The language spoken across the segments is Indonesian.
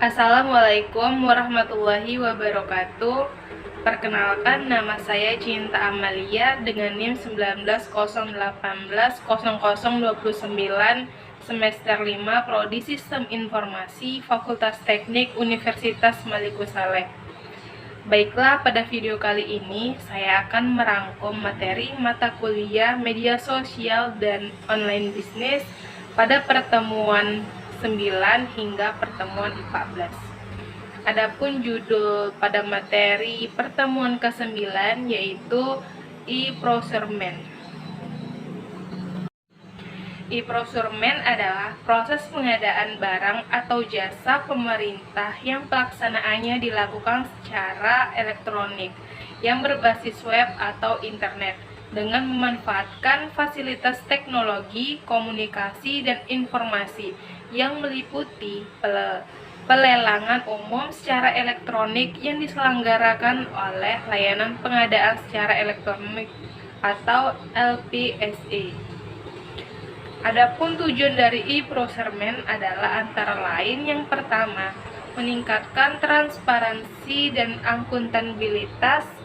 Assalamualaikum warahmatullahi wabarakatuh. Perkenalkan, nama saya Cinta Amalia dengan NIM 190180180029 semester 5 Prodi Sistem Informasi Fakultas Teknik Universitas Maliku Saleh. Baiklah, pada video kali ini saya akan merangkum materi mata kuliah media sosial dan online bisnis pada pertemuan 9 hingga pertemuan 14. Adapun judul pada materi pertemuan ke-9 yaitu e-procurement. E-procurement adalah proses pengadaan barang atau jasa pemerintah yang pelaksanaannya dilakukan secara elektronik yang berbasis web atau internet dengan memanfaatkan fasilitas teknologi, komunikasi, dan informasi yang meliputi pelelangan umum secara elektronik yang diselenggarakan oleh layanan pengadaan secara elektronik atau LPSA. Adapun tujuan dari e-procurement adalah antara lain yang pertama, meningkatkan transparansi dan akuntabilitas.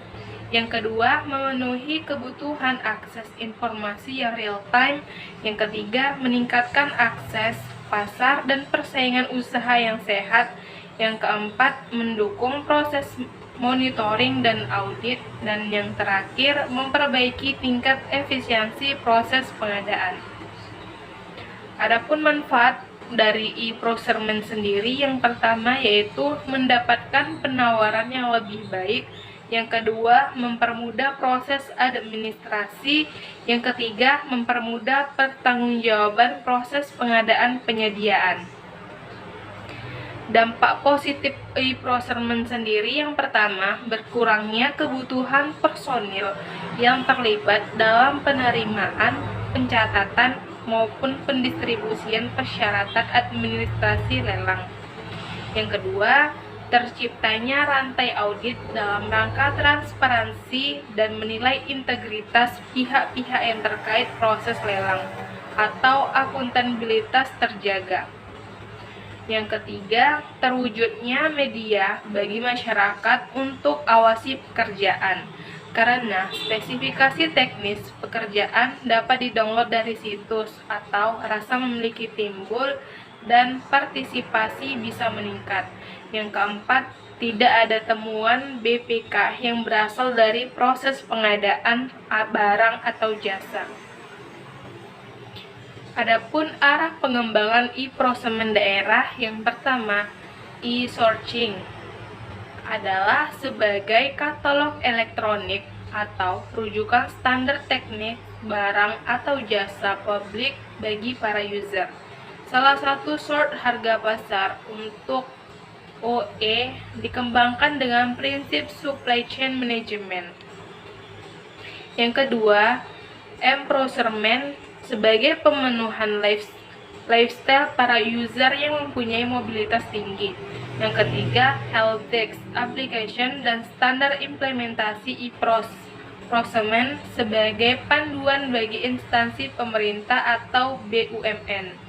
Yang kedua, memenuhi kebutuhan akses informasi yang real time. Yang ketiga, meningkatkan akses pasar dan persaingan usaha yang sehat. Yang keempat, mendukung proses monitoring dan audit. Dan yang terakhir, memperbaiki tingkat efisiensi proses pengadaan. Adapun manfaat dari e-procurement sendiri, yang pertama yaitu mendapatkan penawaran yang lebih baik. Yang kedua, mempermudah proses administrasi. Yang ketiga, mempermudah pertanggungjawaban proses pengadaan penyediaan. Dampak positif e-procurement sendiri, yang pertama, berkurangnya kebutuhan personil yang terlibat dalam penerimaan, pencatatan, maupun pendistribusian persyaratan administrasi lelang. Yang kedua, terciptanya rantai audit dalam rangka transparansi dan menilai integritas pihak-pihak yang terkait proses lelang atau akuntabilitas terjaga. Yang ketiga, terwujudnya media bagi masyarakat untuk awasi pekerjaan, karena spesifikasi teknis pekerjaan dapat didownload dari situs atau rasa memiliki timbul dan partisipasi bisa meningkat. Yang keempat, tidak ada temuan BPK yang berasal dari proses pengadaan barang atau jasa. Adapun arah pengembangan e-procurement daerah, yang pertama, e-sourcing adalah sebagai katalog elektronik atau rujukan standar teknik barang atau jasa publik bagi para user. Salah satu sort harga pasar untuk OE dikembangkan dengan prinsip supply chain management. Yang kedua, m-procurement sebagai pemenuhan lifestyle para user yang mempunyai mobilitas tinggi. Yang ketiga, help desk application dan standar implementasi e-procurement sebagai panduan bagi instansi pemerintah atau BUMN.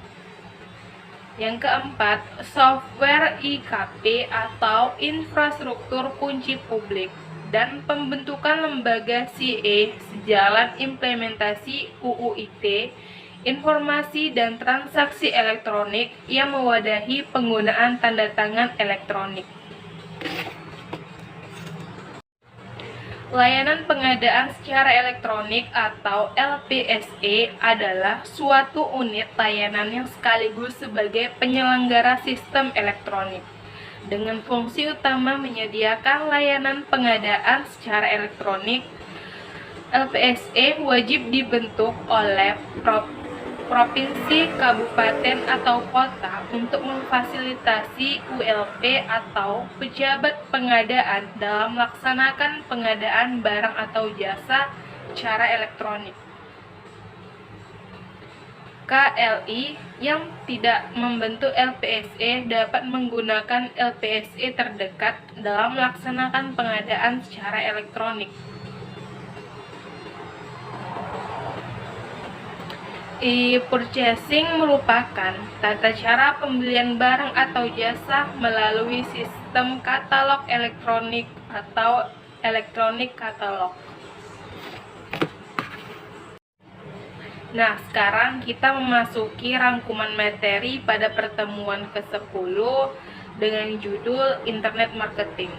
Yang keempat, software IKP atau infrastruktur kunci publik dan pembentukan lembaga CA sejalan implementasi UU ITE, informasi dan transaksi elektronik yang mewadahi penggunaan tanda tangan elektronik. Layanan pengadaan secara elektronik atau LPSE adalah suatu unit layanan yang sekaligus sebagai penyelenggara sistem elektronik dengan fungsi utama menyediakan layanan pengadaan secara elektronik. LPSE wajib dibentuk oleh provinsi, kabupaten, atau kota untuk memfasilitasi ULP atau pejabat pengadaan dalam melaksanakan pengadaan barang atau jasa secara elektronik. KLI yang tidak membentuk LPSE dapat menggunakan LPSE terdekat dalam melaksanakan pengadaan secara elektronik. E-purchasing merupakan tata cara pembelian barang atau jasa melalui sistem katalog elektronik atau elektronik katalog. Nah, sekarang kita memasuki rangkuman materi pada pertemuan ke-10 dengan judul Internet Marketing.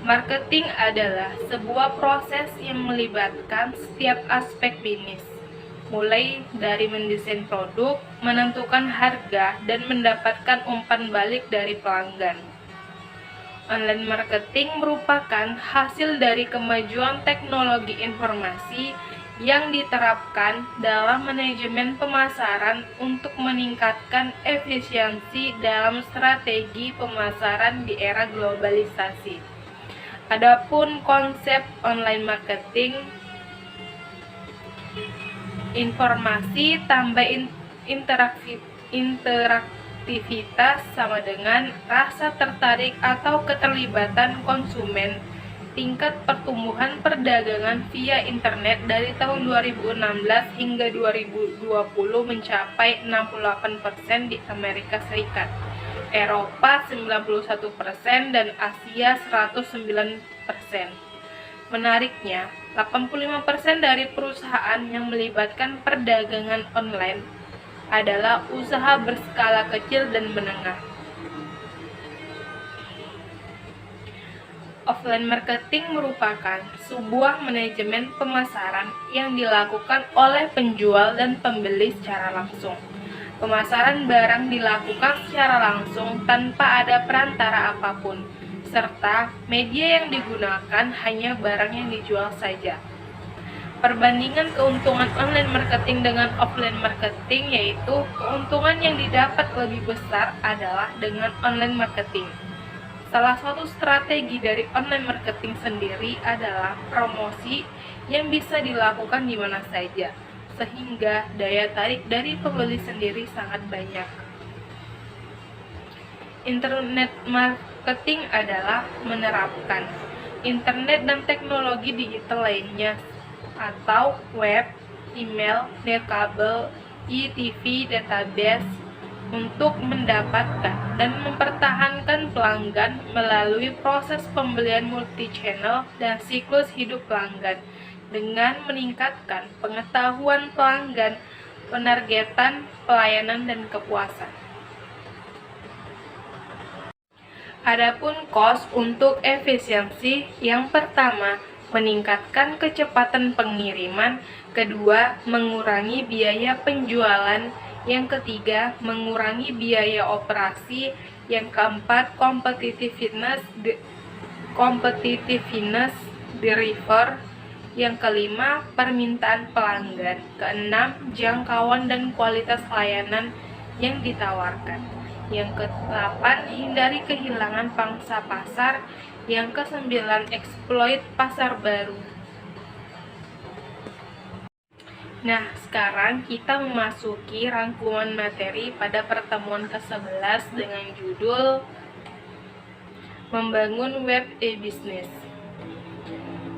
Marketing adalah sebuah proses yang melibatkan setiap aspek bisnis, mulai dari mendesain produk, menentukan harga, dan mendapatkan umpan balik dari pelanggan. Online marketing merupakan hasil dari kemajuan teknologi informasi yang diterapkan dalam manajemen pemasaran untuk meningkatkan efisiensi dalam strategi pemasaran di era globalisasi. Adapun konsep online marketing, informasi tambah interaktivitas sama dengan rasa tertarik atau keterlibatan konsumen. Tingkat pertumbuhan perdagangan via internet dari tahun 2016 hingga 2020 mencapai 68% di Amerika Serikat, Eropa 91%, dan Asia 109%. Menariknya, 85% dari perusahaan yang melibatkan perdagangan online adalah usaha berskala kecil dan menengah. Offline marketing merupakan sebuah manajemen pemasaran yang dilakukan oleh penjual dan pembeli secara langsung. Pemasaran barang dilakukan secara langsung tanpa ada perantara apapun, serta media yang digunakan hanya barang yang dijual saja. Perbandingan keuntungan online marketing dengan offline marketing yaitu keuntungan yang didapat lebih besar adalah dengan online marketing. Salah satu strategi dari online marketing sendiri adalah promosi yang bisa dilakukan di mana saja, sehingga daya tarik dari pembeli sendiri sangat banyak. Internet marketing adalah menerapkan internet dan teknologi digital lainnya atau web, email, nirkabel, e-TV, database untuk mendapatkan dan mempertahankan pelanggan melalui proses pembelian multi-channel dan siklus hidup pelanggan dengan meningkatkan pengetahuan pelanggan, penargetan, pelayanan, dan kepuasan. Adapun cost untuk efisiensi, yang pertama, meningkatkan kecepatan pengiriman, kedua, mengurangi biaya penjualan, yang ketiga, mengurangi biaya operasi, yang keempat, competitiveness deliver, yang kelima, permintaan pelanggan, keenam, jangkauan dan kualitas layanan yang ditawarkan, yang kedelapan, hindari kehilangan pangsa pasar, yang kesembilan, eksploit pasar baru. Nah, sekarang kita memasuki rangkuman materi pada pertemuan ke-11 dengan judul Membangun Web e-Business.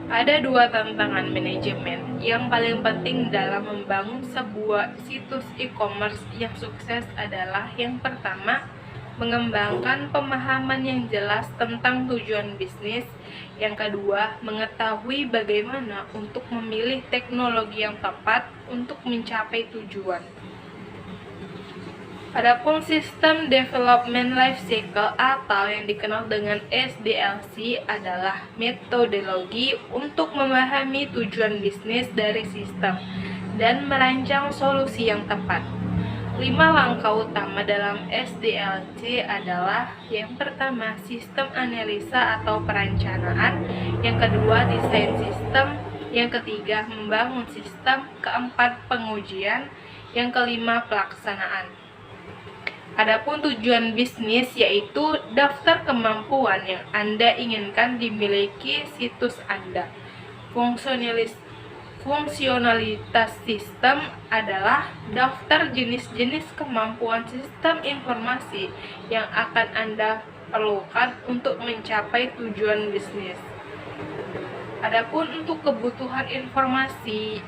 Ada dua tantangan manajemen yang paling penting dalam membangun sebuah situs e-commerce yang sukses adalah yang pertama, mengembangkan pemahaman yang jelas tentang tujuan bisnis. Yang kedua, mengetahui bagaimana untuk memilih teknologi yang tepat untuk mencapai tujuan. Adapun sistem Development Life Cycle atau yang dikenal dengan SDLC adalah metodologi untuk memahami tujuan bisnis dari sistem dan merancang solusi yang tepat. 5 langkah utama dalam SDLC adalah yang pertama, sistem analisa atau perencanaan, yang kedua, desain sistem, yang ketiga, membangun sistem, keempat, pengujian, yang kelima, pelaksanaan. Adapun tujuan bisnis yaitu daftar kemampuan yang Anda inginkan dimiliki situs Anda. Fungsionalitas sistem adalah daftar jenis-jenis kemampuan sistem informasi yang akan Anda perlukan untuk mencapai tujuan bisnis. Adapun untuk kebutuhan informasi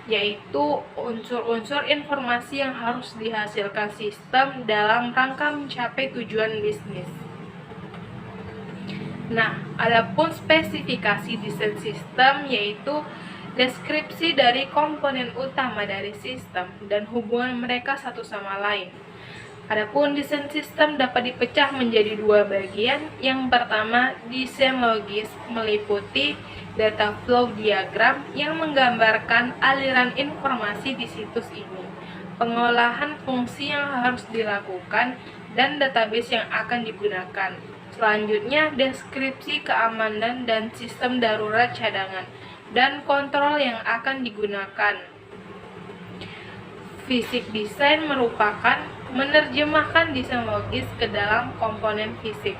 yaitu unsur-unsur informasi yang harus dihasilkan sistem dalam rangka mencapai tujuan bisnis. Nah, adapun spesifikasi desain sistem yaitu deskripsi dari komponen utama dari sistem dan hubungan mereka satu sama lain. Adapun desain sistem dapat dipecah menjadi dua bagian. Yang pertama, desain logis meliputi data flow diagram yang menggambarkan aliran informasi di situs ini, pengolahan fungsi yang harus dilakukan, dan database yang akan digunakan. Selanjutnya, deskripsi keamanan dan sistem darurat cadangan dan kontrol yang akan digunakan. Fisik desain merupakan menerjemahkan desain logis ke dalam komponen fisik.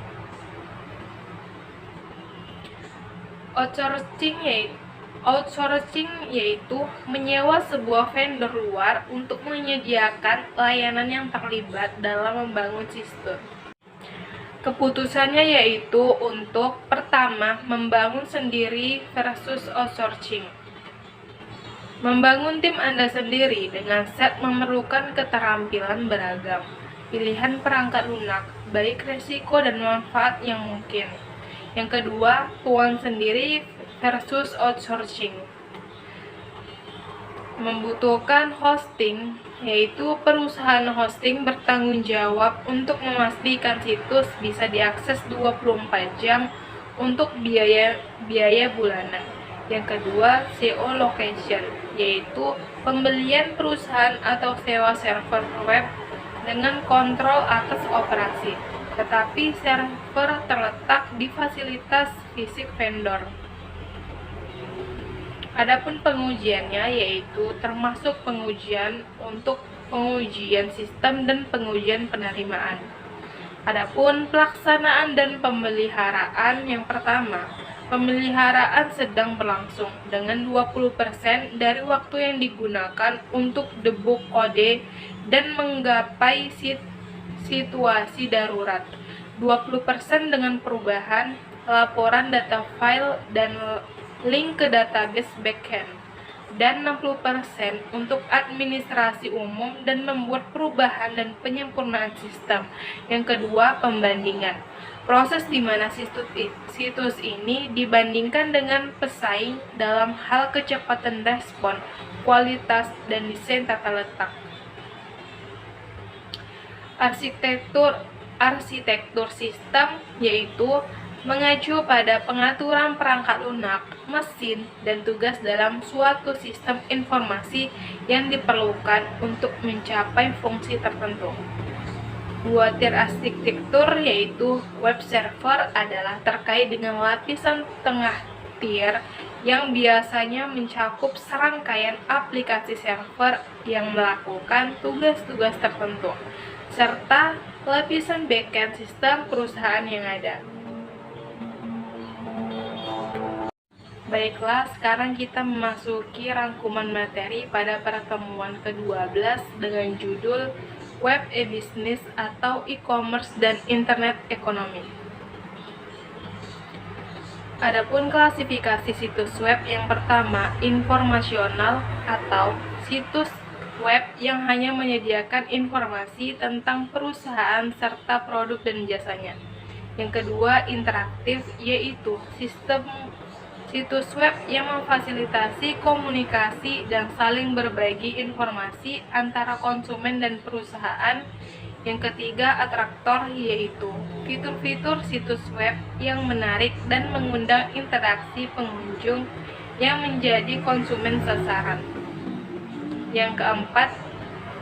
Outsourcing yaitu menyewa sebuah vendor luar untuk menyediakan layanan yang terlibat dalam membangun sistem. Keputusannya yaitu untuk pertama, membangun sendiri versus outsourcing. Membangun tim Anda sendiri dengan set memerlukan keterampilan beragam, pilihan perangkat lunak, baik resiko dan manfaat yang mungkin. Yang kedua, tuan sendiri versus outsourcing. Membutuhkan hosting, yaitu perusahaan hosting bertanggung jawab untuk memastikan situs bisa diakses 24 jam untuk biaya bulanan. Yang kedua, SEO location, yaitu pembelian perusahaan atau sewa server web dengan kontrol atas operasi, tetapi server terletak di fasilitas fisik vendor. Adapun pengujiannya yaitu termasuk pengujian untuk pengujian sistem dan pengujian penerimaan. Adapun pelaksanaan dan pemeliharaan, yang pertama, pemeliharaan sedang berlangsung dengan 20% dari waktu yang digunakan untuk debug kode dan menggapai situasi darurat, 20% dengan perubahan, laporan data file dan link ke database backend, dan 60% untuk administrasi umum dan membuat perubahan dan penyempurnaan sistem. Yang kedua, pembandingan. Proses di mana situs ini dibandingkan dengan pesaing dalam hal kecepatan respon, kualitas, dan desain tata letak. Arsitektur sistem yaitu mengacu pada pengaturan perangkat lunak, mesin, dan tugas dalam suatu sistem informasi yang diperlukan untuk mencapai fungsi tertentu. Dua tier arsitektur yaitu web server adalah terkait dengan lapisan tengah tier yang biasanya mencakup serangkaian aplikasi server yang melakukan tugas-tugas tertentu, serta lapisan backend sistem perusahaan yang ada. Baiklah, sekarang kita memasuki rangkuman materi pada pertemuan ke-12 dengan judul Web e-Business atau e-commerce dan internet ekonomi. Adapun klasifikasi situs web, yang pertama, informasional atau situs web yang hanya menyediakan informasi tentang perusahaan serta produk dan jasanya. Yang kedua, interaktif, yaitu sistem situs web yang memfasilitasi komunikasi dan saling berbagi informasi antara konsumen dan perusahaan. Yang ketiga, atraktor, yaitu fitur-fitur situs web yang menarik dan mengundang interaksi pengunjung yang menjadi konsumen sasaran. Yang keempat,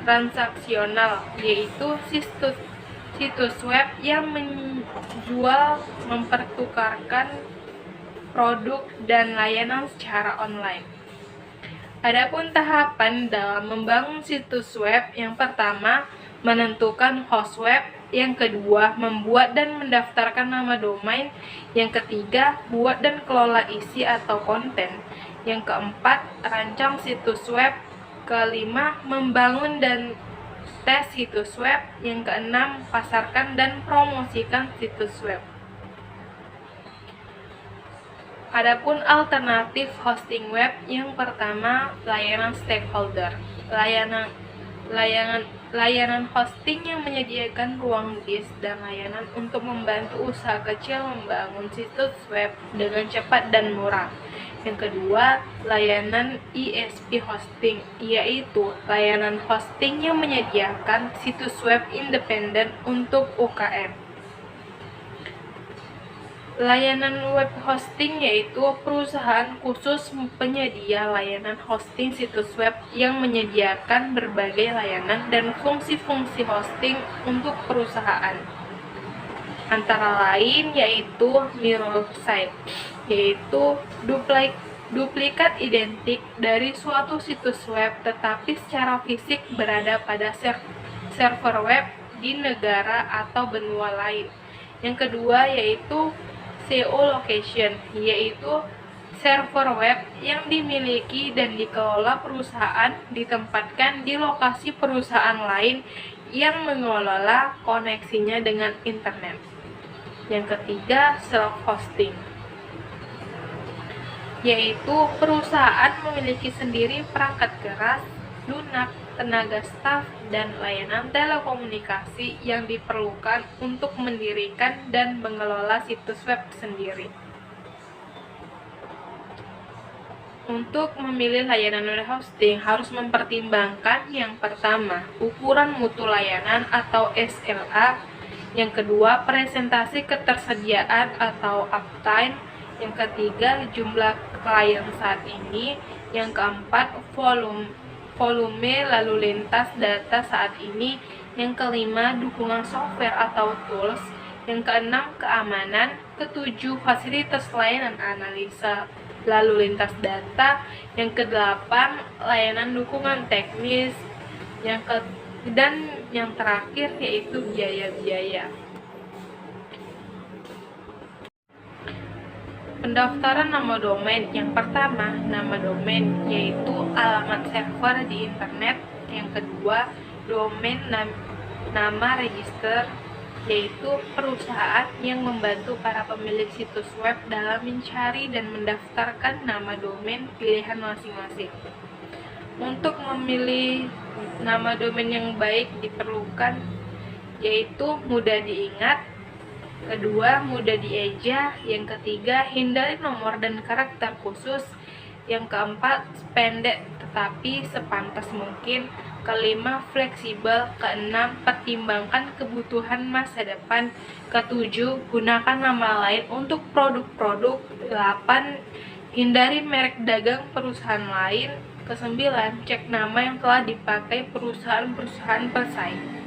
transaksional, yaitu situs web yang menjual, mempertukarkan produk dan layanan secara online. Adapun tahapan dalam membangun situs web, yang pertama, menentukan host web, yang kedua, membuat dan mendaftarkan nama domain, yang ketiga, buat dan kelola isi atau konten, yang keempat, rancang situs web, kelima, membangun dan tes situs web, yang keenam, pasarkan dan promosikan situs web. Adapun alternatif hosting web, yang pertama layanan stakeholder. Layanan hosting yang menyediakan ruang disk dan layanan untuk membantu usaha kecil membangun situs web dengan cepat dan murah. Yang kedua, layanan ISP hosting, yaitu layanan hosting yang menyediakan situs web independen untuk UKM. Layanan web hosting yaitu perusahaan khusus penyedia layanan hosting situs web yang menyediakan berbagai layanan dan fungsi-fungsi hosting untuk perusahaan. Antara lain yaitu mirror site, yaitu duplikat identik dari suatu situs web tetapi secara fisik berada pada server web di negara atau benua lain. Yang kedua yaitu SEO location, yaitu server web yang dimiliki dan dikelola perusahaan ditempatkan di lokasi perusahaan lain yang mengelola koneksinya dengan internet. Yang ketiga, self-hosting, yaitu perusahaan memiliki sendiri perangkat keras, lunak, tenaga staf, dan layanan telekomunikasi yang diperlukan untuk mendirikan dan mengelola situs web sendiri. Untuk memilih layanan web hosting harus mempertimbangkan yang pertama, ukuran mutu layanan atau SLA, yang kedua, presentasi ketersediaan atau uptime, yang ketiga, jumlah klien saat ini, yang keempat, volume lalu lintas data saat ini, yang kelima, dukungan software atau tools, yang keenam, keamanan, ketujuh, fasilitas layanan analisa lalu lintas data, yang kedelapan, layanan dukungan teknis, dan yang terakhir yaitu biaya-biaya. Pendaftaran nama domain. Yang pertama, nama domain, yaitu alamat server di internet. Yang kedua, domain nama register, yaitu perusahaan yang membantu para pemilik situs web dalam mencari dan mendaftarkan nama domain pilihan masing-masing. Untuk memilih nama domain yang baik diperlukan yaitu mudah diingat, kedua, mudah dieja, yang ketiga, hindari nomor dan karakter khusus, yang keempat, pendek tetapi sepantas mungkin, kelima, fleksibel, keenam, pertimbangkan kebutuhan masa depan, ketujuh, gunakan nama lain untuk produk-produk, 8, hindari merek dagang perusahaan lain, kesembilan, cek nama yang telah dipakai perusahaan-perusahaan pesaing.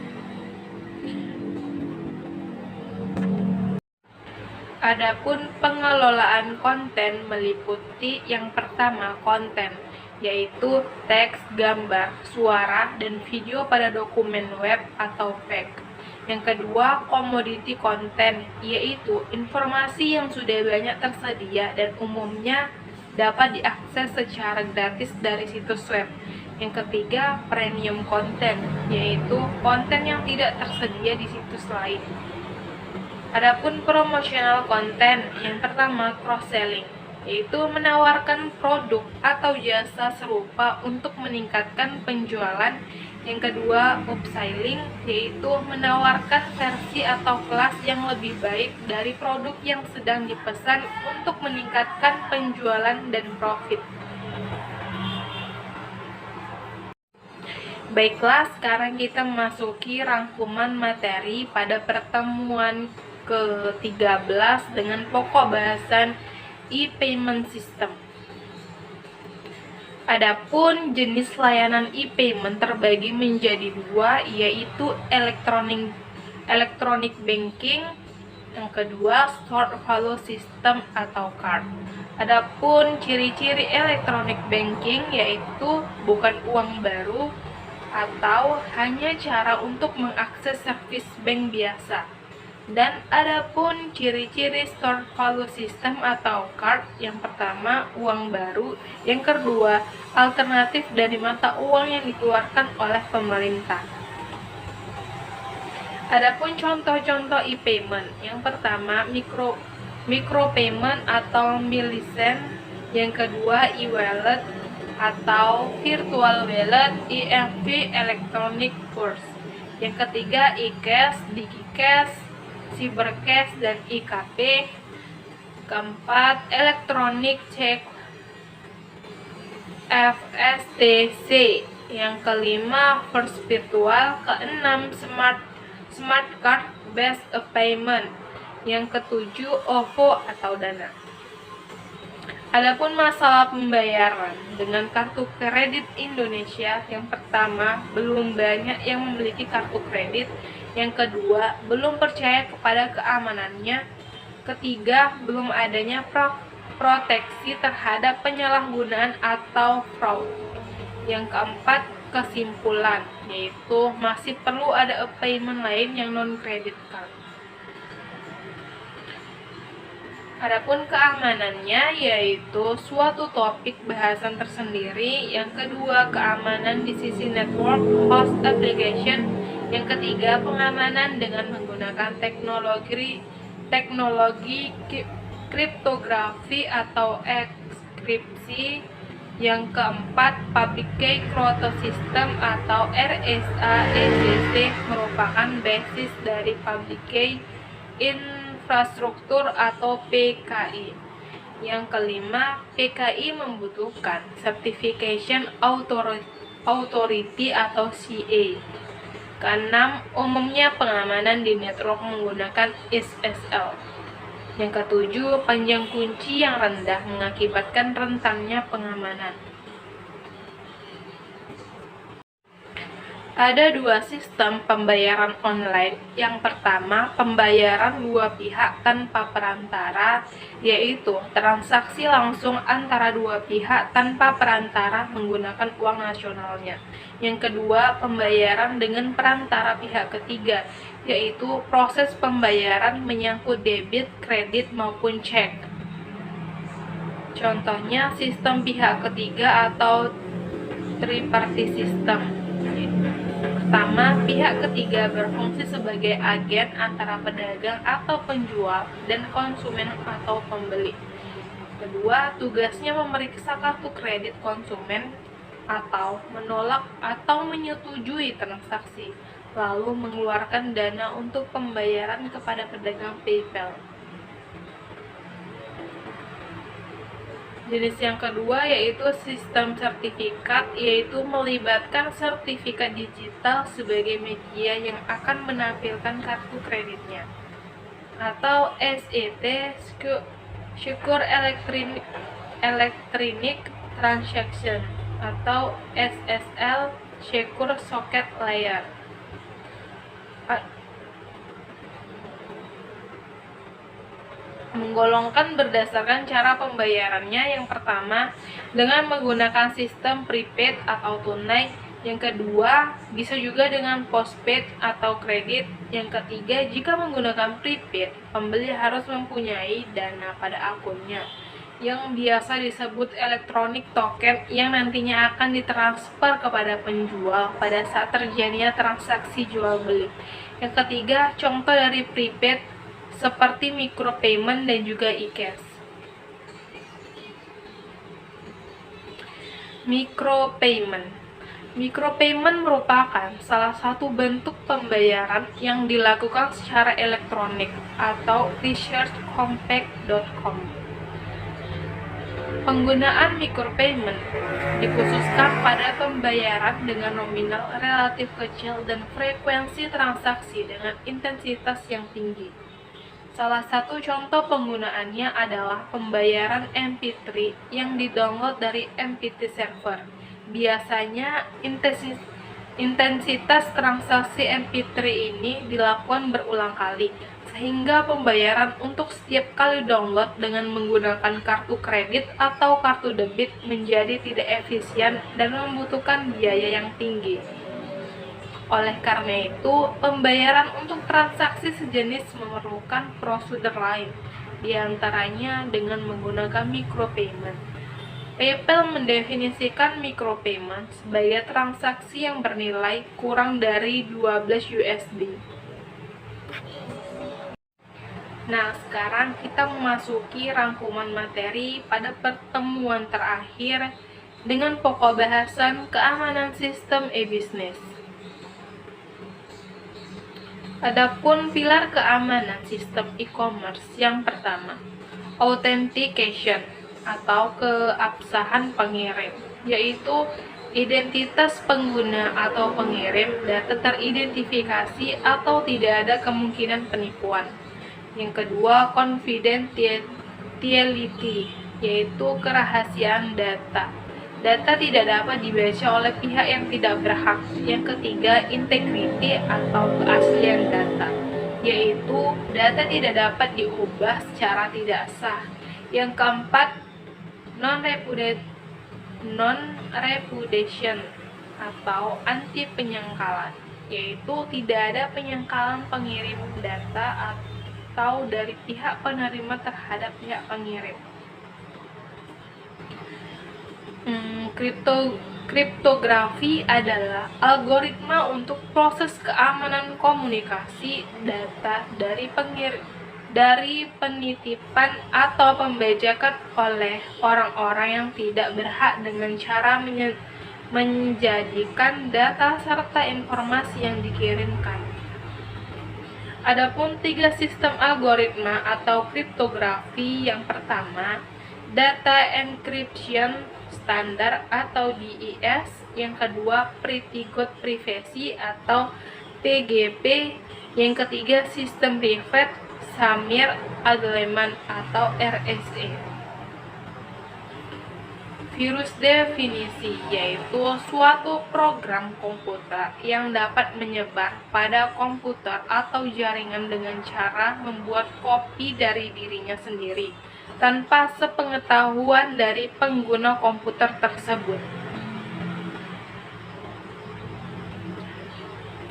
Adapun pengelolaan konten meliputi yang pertama, konten, yaitu teks, gambar, suara, dan video pada dokumen web atau FAQ. Yang kedua, komoditi konten, yaitu informasi yang sudah banyak tersedia dan umumnya dapat diakses secara gratis dari situs web. Yang ketiga, premium konten, yaitu konten yang tidak tersedia di situs lain. Adapun promotional konten, yang pertama, cross-selling, yaitu menawarkan produk atau jasa serupa untuk meningkatkan penjualan. Yang kedua, upselling, yaitu menawarkan versi atau kelas yang lebih baik dari produk yang sedang dipesan untuk meningkatkan penjualan dan profit. Baiklah, sekarang kita memasuki rangkuman materi pada pertemuan ke-13 dengan pokok bahasan e-payment system. Adapun jenis layanan e-payment terbagi menjadi dua, yaitu electronic banking, yang kedua stored value system atau card. Adapun ciri-ciri electronic banking yaitu bukan uang baru atau hanya cara untuk mengakses servis bank biasa. Dan adapun ciri-ciri stored value system atau card, yang pertama uang baru, yang kedua alternatif dari mata uang yang dikeluarkan oleh pemerintah. Adapun contoh-contoh e-payment, yang pertama micropayment atau milicent. Yang kedua, e-wallet atau virtual wallet, EMV, electronic purse. Yang ketiga, e-cash, digicash, cybercash, dan IKP. Keempat, electronic check, FSTC. Yang kelima, first virtual. Keenam, smart card based payment. Yang ketujuh, OVO atau Dana. Adapun masalah pembayaran dengan kartu kredit Indonesia, yang pertama, belum banyak yang memiliki kartu kredit. Yang kedua, belum percaya kepada keamanannya. Ketiga, belum adanya proteksi terhadap penyalahgunaan atau fraud. Yang keempat, kesimpulan, yaitu masih perlu ada payment lain yang non-credit card. Adapun keamanannya, yaitu suatu topik bahasan tersendiri. Yang kedua, keamanan di sisi network host application. Yang ketiga, pengamanan dengan menggunakan teknologi kriptografi atau enkripsi. Yang keempat, public key crypto system atau RSA ECC merupakan basis dari public key infrastruktur atau PKI. Yang kelima, PKI membutuhkan certification authority atau CA. Keenam, umumnya pengamanan di network menggunakan SSL. Yang ketujuh, panjang kunci yang rendah mengakibatkan rentannya pengamanan. Ada dua sistem pembayaran online. Yang pertama, pembayaran dua pihak tanpa perantara, yaitu transaksi langsung antara dua pihak tanpa perantara menggunakan uang nasionalnya. Yang kedua, pembayaran dengan perantara pihak ketiga, yaitu proses pembayaran menyangkut debit, kredit, maupun cek. Contohnya, sistem pihak ketiga atau triparty system. Pertama, pihak ketiga berfungsi sebagai agen antara pedagang atau penjual dan konsumen atau pembeli. Kedua, tugasnya memeriksa kartu kredit konsumen atau menolak atau menyetujui transaksi, lalu mengeluarkan dana untuk pembayaran kepada pedagang PayPal. Jenis yang kedua yaitu sistem sertifikat, yaitu melibatkan sertifikat digital sebagai media yang akan menampilkan kartu kreditnya, atau SET, Secure Electronic Transaction, atau SSL, Secure Socket Layer. Menggolongkan berdasarkan cara pembayarannya. Yang pertama, dengan menggunakan sistem prepaid atau tunai. Yang kedua, bisa juga dengan postpaid atau kredit. Yang ketiga, jika menggunakan prepaid, pembeli harus mempunyai dana pada akunnya, yang biasa disebut electronic token, yang nantinya akan ditransfer kepada penjual pada saat terjadinya transaksi jual beli. Yang ketiga, contoh dari prepaid seperti micropayment dan juga e-cash. Micropayment merupakan salah satu bentuk pembayaran yang dilakukan secara elektronik atau researchcompact.com. Penggunaan micropayment dikhususkan pada pembayaran dengan nominal relatif kecil dan frekuensi transaksi dengan intensitas yang tinggi. Salah satu contoh penggunaannya adalah pembayaran MP3 yang didownload dari MP3 server. Biasanya intensitas transaksi MP3 ini dilakukan berulang kali, sehingga pembayaran untuk setiap kali download dengan menggunakan kartu kredit atau kartu debit menjadi tidak efisien dan membutuhkan biaya yang tinggi. Oleh karena itu, pembayaran untuk transaksi sejenis memerlukan prosedur lain, diantaranya dengan menggunakan micropayment. PayPal mendefinisikan micropayment sebagai transaksi yang bernilai kurang dari 12 USD. Nah, sekarang kita memasuki rangkuman materi pada pertemuan terakhir dengan pokok bahasan keamanan sistem e-bisnis. Adapun pilar keamanan sistem e-commerce yang pertama, authentication atau keabsahan pengirim, yaitu identitas pengguna atau pengirim data teridentifikasi atau tidak ada kemungkinan penipuan. Yang kedua, confidentiality, yaitu kerahasiaan data. Data tidak dapat dibaca oleh pihak yang tidak berhak. Yang ketiga, integrity atau keaslian data, yaitu data tidak dapat diubah secara tidak sah. Yang keempat, non-repudiation atau anti penyangkalan, yaitu tidak ada penyangkalan pengirim data atau dari pihak penerima terhadap pihak pengirim. Kriptografi adalah algoritma untuk proses keamanan komunikasi data dari penitipan atau pembajakan oleh orang-orang yang tidak berhak dengan cara menjadikan data serta informasi yang dikirimkan. Adapun 3 sistem algoritma atau kriptografi, yang pertama, data encryption standar atau DES, yang kedua Pretty Good Privacy atau PGP, yang ketiga sistem private Samir Agreement atau RSA. Virus definisi, yaitu suatu program komputer yang dapat menyebar pada komputer atau jaringan dengan cara membuat kopi dari dirinya sendiri tanpa sepengetahuan dari pengguna komputer tersebut.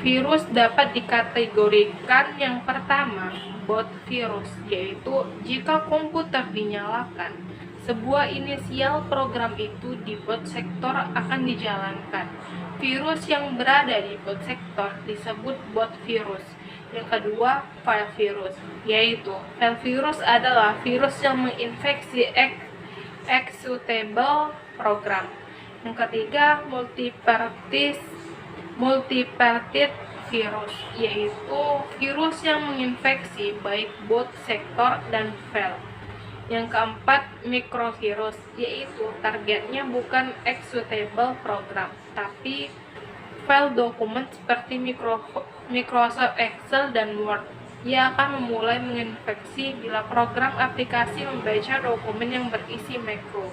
Virus dapat dikategorikan yang pertama, bot virus, yaitu jika komputer dinyalakan, sebuah inisial program itu di bot sektor akan dijalankan. Virus yang berada di bot sektor disebut bot virus. Yang kedua, file virus, yaitu file virus adalah virus yang menginfeksi executable program. Yang ketiga, multipartite virus, yaitu virus yang menginfeksi baik bot sektor dan file. Yang keempat, mikrovirus, yaitu targetnya bukan executable program, tapi file dokumen seperti Microsoft Excel dan Word. Ia akan memulai menginfeksi bila program aplikasi membaca dokumen yang berisi makro.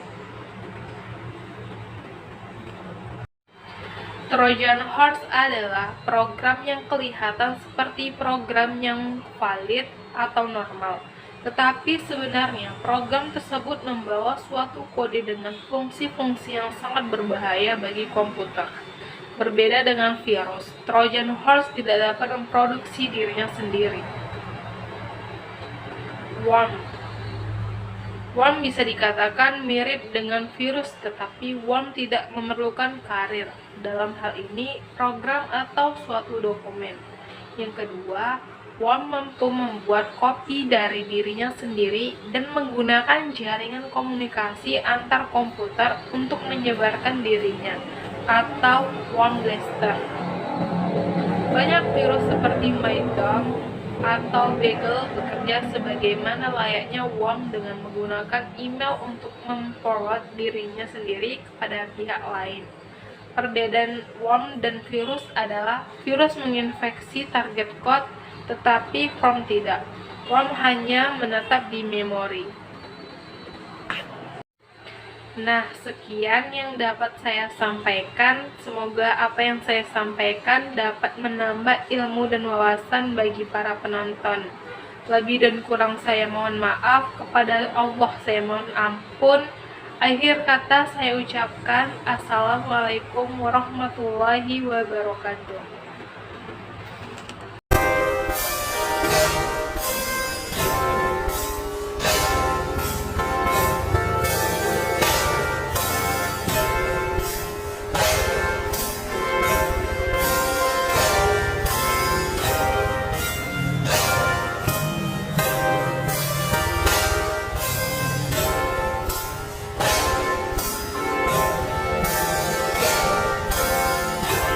Trojan horse adalah program yang kelihatan seperti program yang valid atau normal, tetapi sebenarnya program tersebut membawa suatu kode dengan fungsi-fungsi yang sangat berbahaya bagi komputer. Berbeda dengan virus, Trojan horse tidak dapat memproduksi dirinya sendiri. Worm bisa dikatakan mirip dengan virus, tetapi worm tidak memerlukan karir. Dalam hal ini, program atau suatu dokumen. Yang kedua, worm mampu membuat kopi dari dirinya sendiri dan menggunakan jaringan komunikasi antar komputer untuk menyebarkan dirinya, atau worm blaster. Banyak virus seperti MyDom atau Beagle bekerja sebagaimana layaknya worm dengan menggunakan email untuk memforward dirinya sendiri kepada pihak lain. Perbedaan worm dan virus adalah virus menginfeksi target code, tetapi worm tidak. Worm hanya menetap di memori. Nah, sekian yang dapat saya sampaikan. Semoga apa yang saya sampaikan dapat menambah ilmu dan wawasan bagi para penonton. Lebih dan kurang saya mohon maaf, kepada Allah saya mohon ampun. Akhir kata saya ucapkan Assalamualaikum warahmatullahi wabarakatuh.